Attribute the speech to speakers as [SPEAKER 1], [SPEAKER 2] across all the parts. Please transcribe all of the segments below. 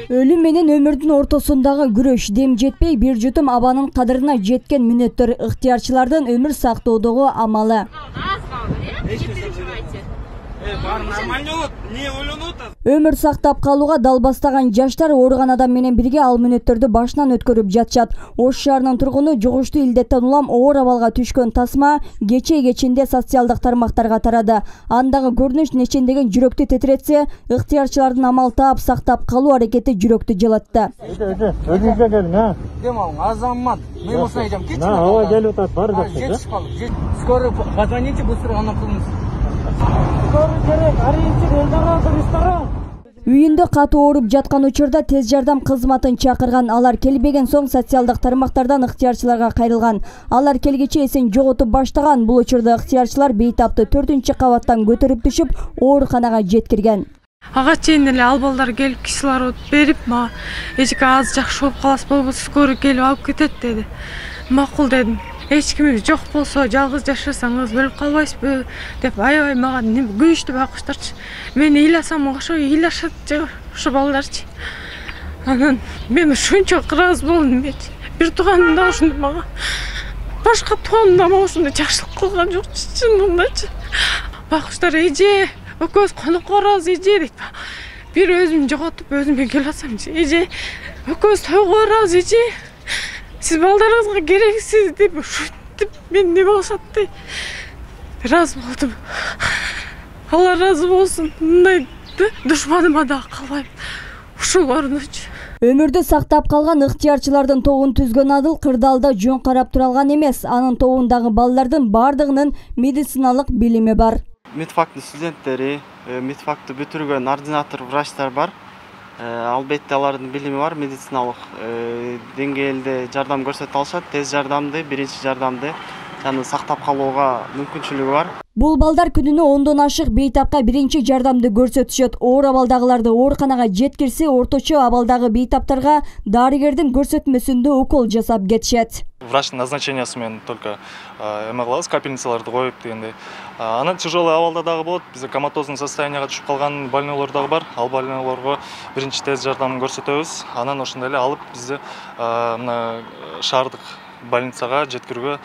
[SPEAKER 1] Өлүм менен өмүрдүн ортосундагы күрөш дем жетпей бир жутум абанын кадырына жеткен мүнөттөр ыктыярчылардын өмүр сактоодогу амалы. Өмүр сактап калууга дал бастаган жаштар ооруган адам менен бирге ал мүнөттөрдү башынан өткөрүп жатышат. Ош шаарынын тургуну жугуштуу илдеттен улам оор абалга түшкөн тасма кечинде социалдык тармактарга тарады. Андагы көрүнүш нечендеген жүрөктү тетиретсе, ыктыярчылардын амал таап сактап калуу аракети жүрөктү жылатты.
[SPEAKER 2] Өзүңүзгө келиң, а?
[SPEAKER 3] Кем ал? Азамат. Мен осуна айтам, кетчи.
[SPEAKER 2] Ооба, келип атат, бар жакшы.
[SPEAKER 3] Жетишип калды. Скорый позвоните, быстро ана кылыңыз.
[SPEAKER 1] Үйүндө катуу ооруп жаткан учурда тез жардам кызматын чакырган. Алар келбеген соң социалдык тармактардан ыктыярчыларга кайрылган. Алар келгече эсин жоготуп баштаган. Бул учурда ыктыярчылар бейтапты 4-кабаттан көтөрүп түшүп, ооруканага жеткирген.
[SPEAKER 4] Ага чейин эле ал балдар келип кислород берип, мага эчке аз жакшы болуп каласы болбосо скорый келип алып кетет деди. Макул дедим. Эч кимиз жок болсо, жалгыз жашасаңыз өлүп калбайсызбы деп аябай мага күйүштү байкуштарчы. Мен ыйласам ошо ыйлашат ошо балдарчы. Анан мен ушунча ыраазы болдум. Бир тууганым да ушундай мага, башка тууганым да мага ушундай жакшылык кылган жокчу, чынындачы. Байкуштар эже, экөөбүз конокко барабыз эже дейт. Бир өзүм жоготуп, өзүмө келатсам, эже, экөөбүз тойго барабыз эже. Siz baldarınızga gereksiz deyip uşuttip ben ne bolsat deyip razı oldum. Allah razı olsun. Bunday düşmanıma da kalbayım. Uşulарын үчүн.
[SPEAKER 1] Өмүрдү сактап калган ыктыярчылардын тобун түзгөн Адыл кырдаалда жөн карап туралган эмес. Анын тобундагы балдардын бардыгынын медициналык билими бар.
[SPEAKER 5] Медфактын студенттери, медфакты бүтүргөн ординатор врачтар бар. Албетте алардын билими бар, медициналык деңгээлде жардам көрсөтө алышат, тез жардамды, биринчи жардамды жана сактап калууга мүмкүнчүлүгү бар.
[SPEAKER 1] Бул балдар күнүнө 10дон ашык бейтапка биринчи жардамды көрсөтүшөт. Оор абалдагыларды ооруканага жеткирсе, орточо абалдагы бейтаптарга дарыгердин көрсөтмөсүндө укол жасап кетишет.
[SPEAKER 6] Врачтын назначениясы менен только эме кылабыз, капельницаларды коюп дегендей. Анан тяжелый абалда дагы болот. Биз коматоздун состоянияга түшүп калган больнойлор дагы бар. Ал больнойлорго биринчи тез жардамын көрсөтөбүз. Анан ошондой эле алып бизди мына шаардык больницага жеткирүүгө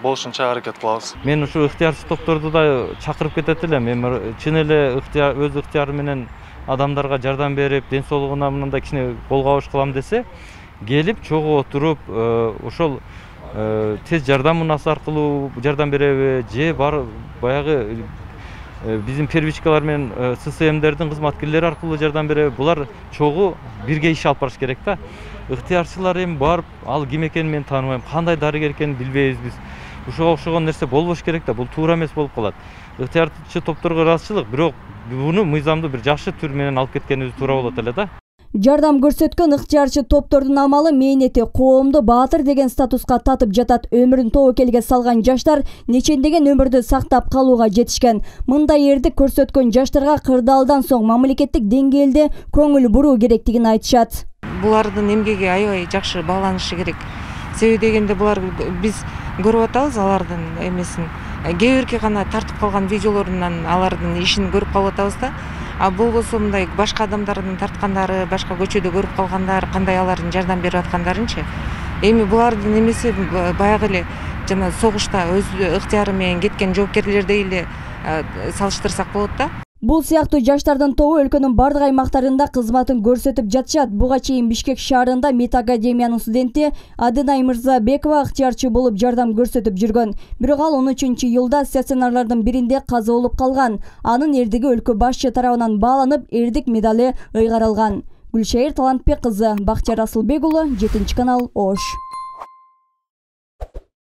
[SPEAKER 6] болушунча аракет кылабыз.
[SPEAKER 2] Мен ушу ыктыярчы топторду да чакырып кетет элем. Мен чын эле өз ыктыяры менен адамдарга жардам берип, ден соолугуна мындай кичине кол кабыш кылам десе, келип чогуу отуруп, ошол тез жардам мунасы аркылуу жардам береби же бар баягы биздин первичкалар менен ССМдердин кызматкерлери аркылуу жардам береби, булар чогуу бирге иш алып барыш керек да. Ыктыярчылар эми барып, ал ким экенин мен тааныбайм, кандай дарыгер экенин билбейбиз биз. Ушуга окшогон нерсе болбош керек да, бул туура эмес болуп калат. Ыктыярчы топторго ыраазычылык, бирок буну мыйзамдуу бир жакшы түр менен алып кеткенибиз туура болот эле да.
[SPEAKER 1] Жардам көрсөткөн ыктыярчы топтордун амалы мээнети коомду баатыр деген статуска татып жатат. Өмүрүн тобокелге салган жаштар нечендеген өмүрдү сактап калууга жетишкен. Мындай эрдик көрсөткөн жаштарга кырдаалдан соң мамлекеттик деңгээлде көңүл буруу керектигин айтышат.
[SPEAKER 7] Булардын эмгеги аябай жакшы бааланышы керек. Себеби дегенде булар биз көрүп атабыз алардын эмесин. Кээ бирки гана тартып калган видеолорунан алардын ишин көрүп калып атабыз да. А болбосо мындай башка адамдардын тарткандары, башка көчөдө көрүп калгандар, кандай алардын жардам берип аткандарынчы. Эми булардын эмеси баягы эле жана согушта өз ыктыяры менен кеткен жоопкерлердей эле салыштырсак болот да.
[SPEAKER 1] Бул сыяктуу жаштардын тобу өлкөнүн бардык аймактарында кызматын көрсөтүп жатышат. Буга чейин Бишкек шаарында Мед академиянын студенти Адынай Мырзабекова ыктыярчы болуп жардам көрсөтүп жүргөн. Бирок ал 13-жылда стационарлардын биринде каза болуп калган. Анын эрдиги өлкө башчы тарабынан бааланып, эрдик медали ыйгарылган. Гүлшайыр Талантбек кызы, Бактияр Асылбек уулу, 7 канал, Ош.